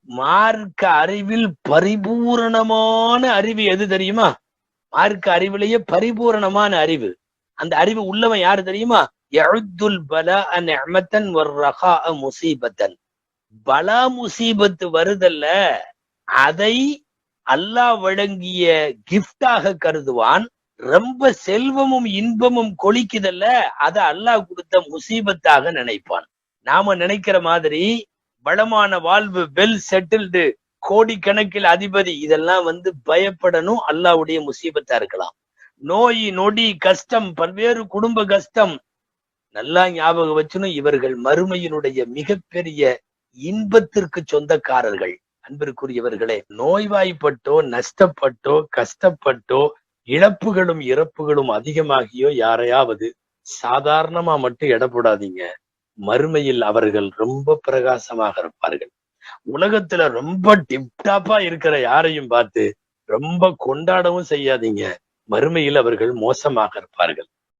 மார்க்க அறிவில் பரிபூரணமான அறிவு எது தெரியுமா? மார்க்க அறிவிலேயே பரிபூரணமான அறிவு. அந்த அறிவு உள்ளவன் யாரு தெரியுமா? யஉத்துல் பலாஅ நிஅமத்தன் வர்ரகாஅ முஸீபத்தன். பலா முசீபத்து வருதல்ல, அதை அல்லாஹ் வழங்கிய கிஃப்டாக கருதுவான். ரொம்ப செல்வமும் இன்பமும் கொளிக்குதல்ல, அதை அல்லாஹ் கொடுத்த முசீபத்தாக நினைப்பான். நாம நினைக்கிற மாதிரி வளமான வாழ்வு, வெல் செட்டில்டு, கோடிக்கணக்கில் அதிபதி, இதெல்லாம் பயப்படணும், அல்லாஹ்வுடைய முசீபத்தா இருக்கலாம். நோய் நொடி கஷ்டம், பல்வேறு குடும்ப கஷ்டம், நல்லா ஞாபகம் வச்சுனும் இவர்கள் மறுமையினுடைய மிகப்பெரிய இன்பத்திற்கு சொந்தக்காரர்கள். அன்பிற்குரியவர்களே, நோய்வாய்ப்பட்டோ நஷ்டப்பட்டோ கஷ்டப்பட்டோ இழப்புகளும் இறப்புகளும் அதிகமாகியோ யாரையாவது சாதாரணமா மட்டும் எடை போடாதீங்க. மறுமையில் அவர்கள் ரொம்ப பிரகாசமாக இருப்பார்கள். உலகத்துல ரொம்ப டிப்டாப்பா இருக்கிற யாரையும் பார்த்து ரொம்ப கொண்டாடவும் செய்யாதீங்க. மறுமையில் அவர்கள் மோசமாக இருப்பார்கள்.